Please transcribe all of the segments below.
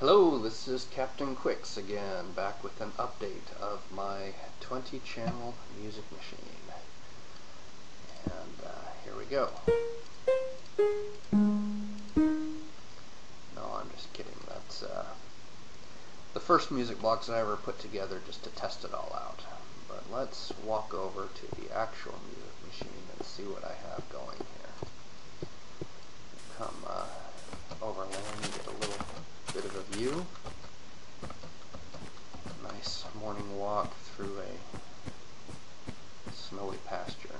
Hello, this is Captain Quicks again, back with an update of my 20-channel music machine. And here we go. No, I'm just kidding. That's the first music box I ever put together just to test it all out. But let's walk over to the actual music machine and see what I have going here. Come overland and get a little bit of a view. Nice morning walk through a snowy pasture.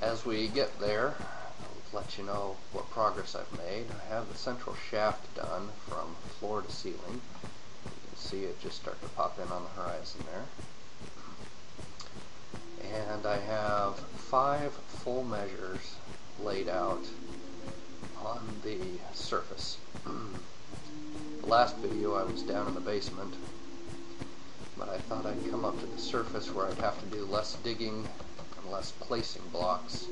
As we get there, I'll let you know what progress I've made. I have the central shaft done from floor to ceiling. You can see it just start to pop in on the horizon there. And I have 5 full measures laid out on the surface. The last video I was down in the basement, but I thought I'd come up to the surface where I'd have to do less digging and less placing blocks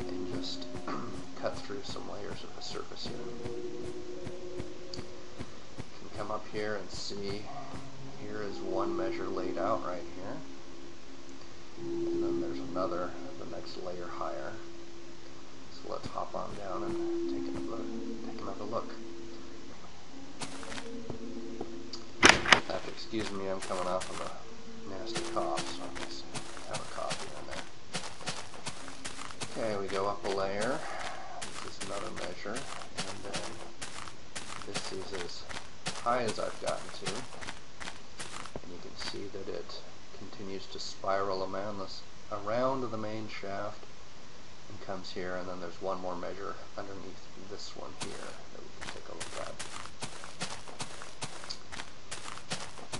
and just cut through some layers of the surface here. You can come up here and see here is one measure laid out right here, and then there's another the next layer higher. So let's hop on down and take another look. Have to excuse me, I'm coming off of a nasty cough, so I just have a coffee in there. Okay, we go up a layer. This is another measure, and then this is as high as I've gotten to. And you can see that it continues to spiral around the main shaft and comes here, and then there's one more measure underneath this one here that we can take a look at.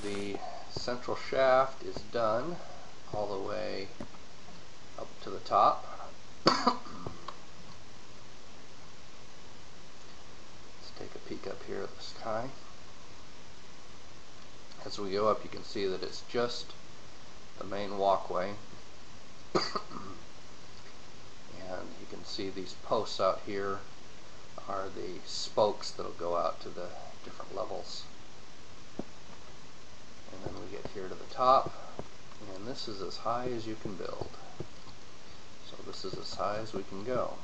The central shaft is done all the way up to the top. Let's take a peek up here at the sky. As we go up, you can see that it's just the main walkway. And you can see these posts out here are the spokes that'll go out to the different levels. And then we get here to the top, and this is as high as you can build. So this is as high as we can go.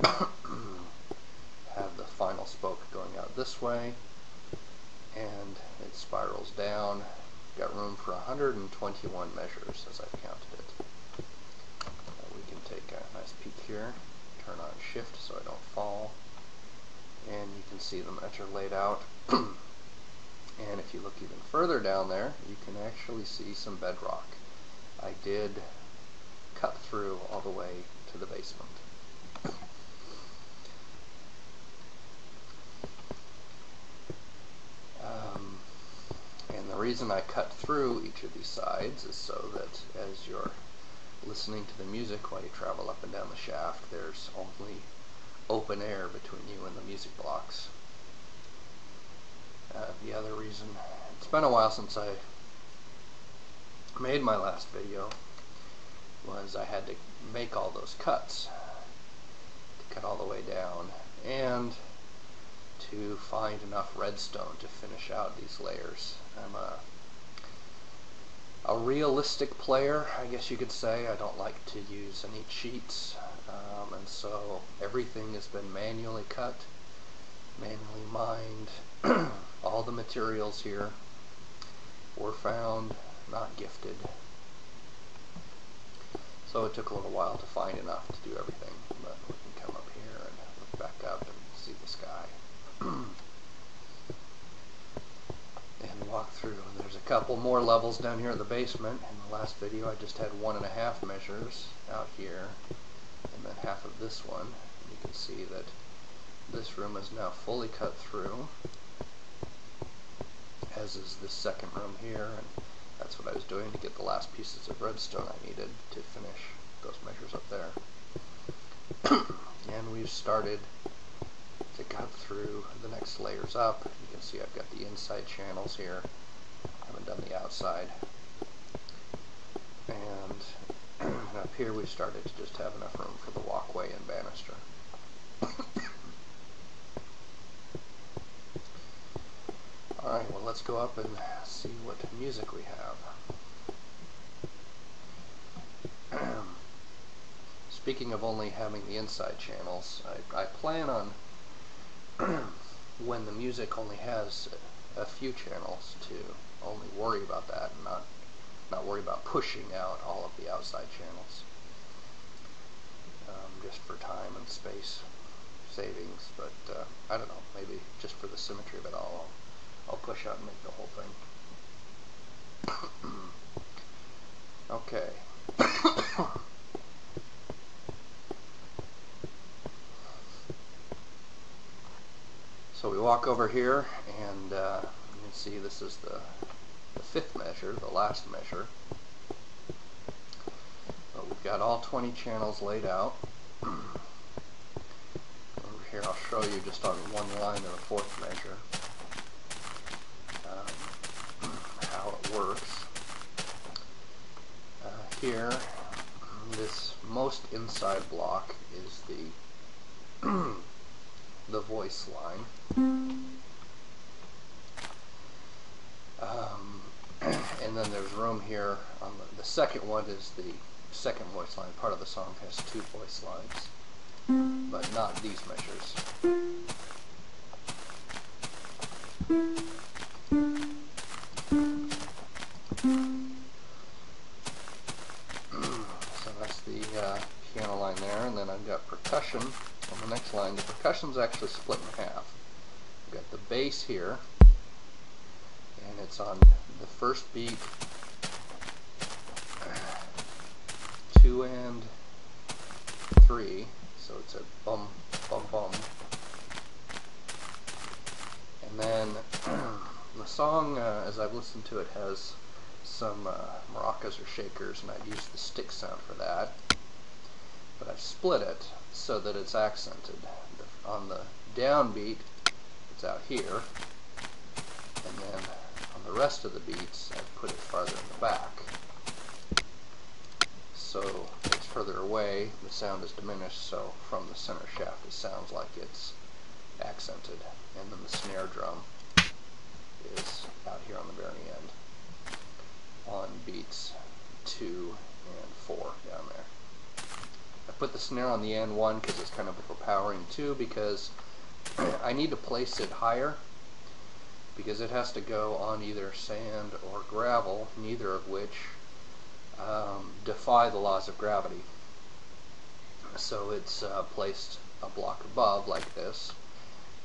Have the final spoke going out this way, and it spirals down. Got room for 121 measures as I've counted it. We can take a nice peek here, turn on shift so I don't fall, and you can see the measure laid out. And if you look even further down there, you can actually see some bedrock. I did cut through all the way to the basement. And the reason I cut through each of these sides is so that as you're listening to the music while you travel up and down the shaft, there's only open air between you and the music blocks. The other reason, it's been a while since I made my last video, was I had to make all those cuts, to cut all the way down, and to find enough redstone to finish out these layers. I'm a realistic player, I guess you could say. I don't like to use any cheats, and so everything has been manually cut, manually mined. All the materials here were found, not gifted. So it took a little while to find enough to do everything, but we can come up here and look back up and see the sky. And walk through. There's a couple more levels down here in the basement. In the last video I just had 1.5 measures out here, and then half of this one. And you can see that this room is now fully cut through, as is this second room here, and that's what I was doing to get the last pieces of redstone I needed to finish those measures up there. And we've started to cut through the next layers up. You can see I've got the inside channels here. I haven't done the outside. And up here we started to just have enough room for the walkway and banister. go up and see what music we have. Speaking of only having the inside channels, I plan on when the music only has a few channels to only worry about that and not worry about pushing out all of the outside channels, just for time and space savings. But I don't know, maybe just for the symmetry of it all, I'll push out and make the whole thing. Okay. So we walk over here, and you can see this is the fifth measure, the last measure. But we've got all 20 channels laid out. Over here I'll show you just on one line of the fourth measure how it works. Here, this most inside block is the voice line. And then there's room here on the second one is the second voice line. Part of the song has two voice lines, but not these measures. So that's the piano line there, and then I've got percussion on the next line. The percussion's actually split in half. I've got the bass here, and it's on the first beat, 2 and 3, so it's a bum, bum, bum. And then the song, as I've listened to it, has some maracas or shakers, and I've used the stick sound for that. But I've split it so that it's accented. On the downbeat, it's out here, and then on the rest of the beats, I've put it farther in the back. So it's further away, the sound is diminished, so from the center shaft it sounds like it's accented. And then the snare drum is out here on the very end, on beats 2 and 4 down there. I put the snare on the end, one, because it's kind of overpowering, 2, because I need to place it higher, because it has to go on either sand or gravel, neither of which defy the laws of gravity. So it's placed a block above like this,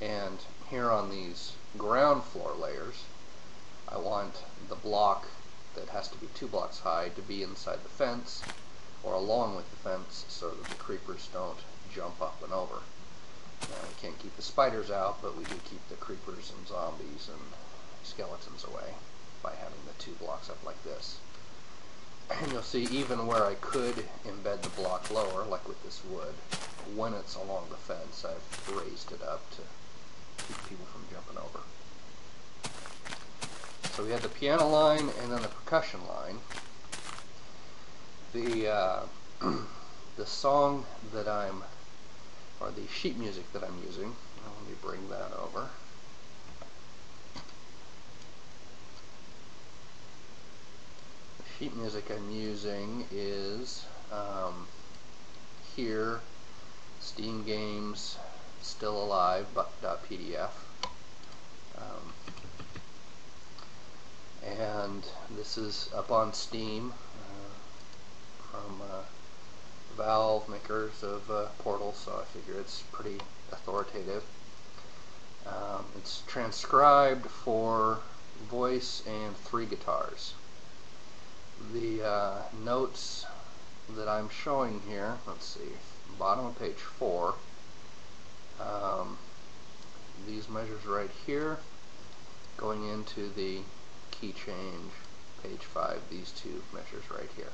and here on these ground floor layers, I want the block that has to be 2 blocks high to be inside the fence or along with the fence, so that the creepers don't jump up and over. Now, we can't keep the spiders out, but we do keep the creepers and zombies and skeletons away by having the 2 blocks up like this. And you'll see, even where I could embed the block lower, like with this wood, when it's along the fence, I've raised it up to keep people from jumping over. So we had the piano line and then the percussion line. The song that or the sheet music that I'm using, let me bring that over. The sheet music I'm using is here, Steam Games Still Alive .pdf, and this is up on Steam from Valve, makers of Portal, so I figure it's pretty authoritative. It's transcribed for voice and 3 guitars. The notes that I'm showing here, let's see, bottom of page 4, these measures right here, going into the key change, page 5, these 2 measures right here.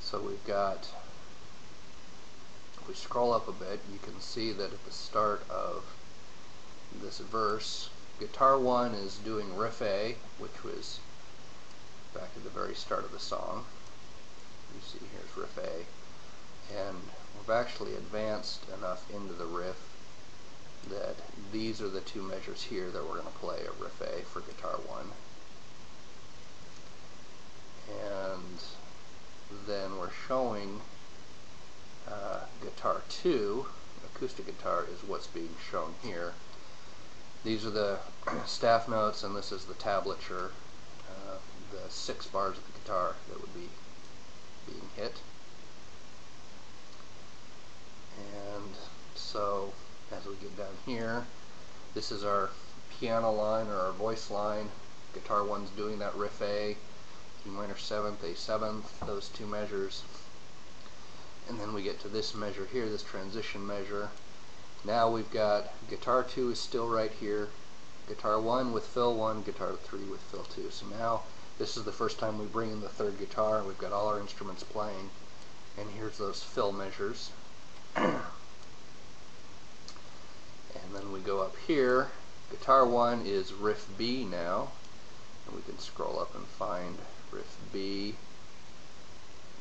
So we've got, if we scroll up a bit, you can see that at the start of this verse, guitar 1 is doing riff A, which was back at the very start of the song. You see here's riff A, and we've actually advanced enough into the riff that these are the two measures here that we're going to play a riff A for guitar 1. And then we're showing guitar 2, acoustic guitar, is what's being shown here. These are the staff notes, and this is the tablature, the 6 bars of the guitar that would be being hit. And so as we get down here, this is our piano line or our voice line. Guitar 1's doing that riff A, E minor 7th, A 7th, those two measures. And then we get to this measure here, this transition measure. Now we've got guitar 2 is still right here, guitar 1 with fill 1, guitar 3 with fill 2. So now this is the first time we bring in the third guitar. We've got all our instruments playing, and here's those fill measures. And then we go up here. Guitar 1 is riff B now, and we can scroll up and find riff B.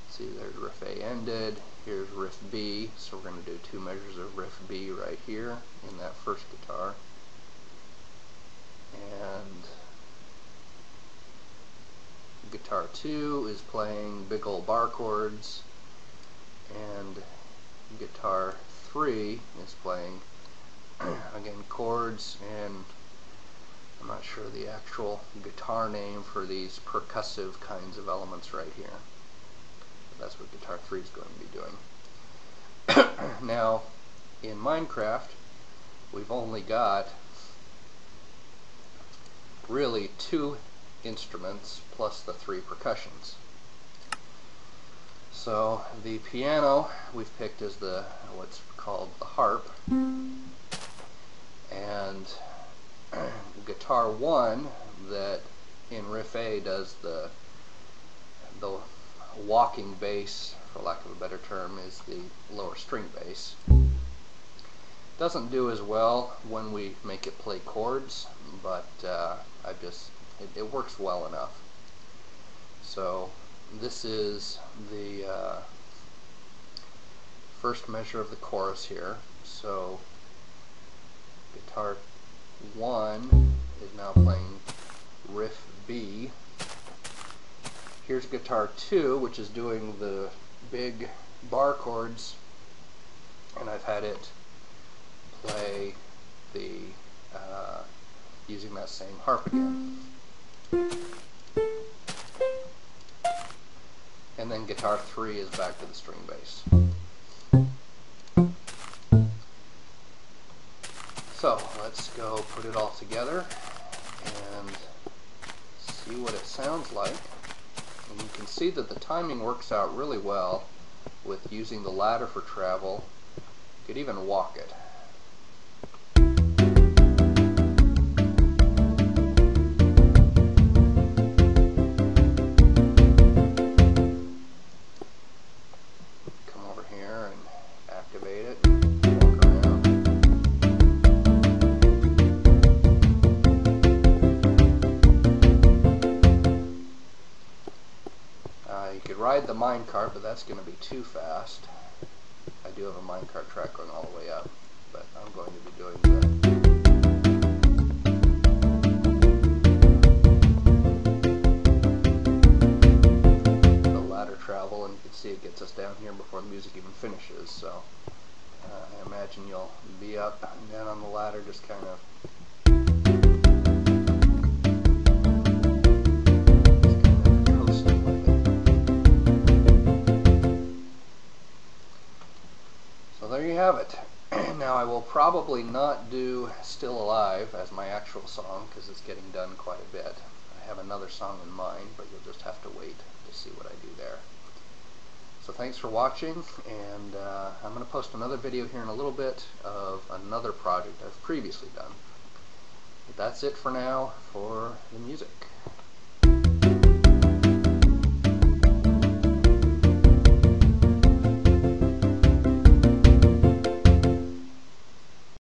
See, there's riff A ended. Here's riff B, so we're going to do 2 measures of riff B right here in that first guitar. And guitar 2 is playing big old bar chords, and guitar 3 is playing again chords, and I'm not sure the actual guitar name for these percussive kinds of elements right here. That's what guitar 3 is going to be doing. Now, in Minecraft, we've only got really 2 instruments plus the 3 percussions. So the piano we've picked as the what's called the harp, and guitar 1 that in riff A does the walking bass, for lack of a better term, is the lower string bass. Doesn't do as well when we make it play chords, but it works well enough. So this is the first measure of the chorus here. So guitar 1 is now playing riff B. Here's guitar 2, which is doing the big bar chords, and I've had it play the using that same harp again. And then guitar 3 is back to the string bass. So let's go put it all together and see what it sounds like. And you can see that the timing works out really well with using the ladder for travel. You could even walk it. Come over here and activate it. Walk around. You could ride the minecart, but that's going to be too fast. I do have a minecart track going all the way up, but I'm going to be doing the ladder travel, and you can see it gets us down here before the music even finishes. So I imagine you'll be up and down on the ladder, just kind of there you have it. Now I will probably not do Still Alive as my actual song because it's getting done quite a bit. I have another song in mind, but you'll just have to wait to see what I do there. So thanks for watching, and I'm going to post another video here in a little bit of another project I've previously done. But that's it for now for the music.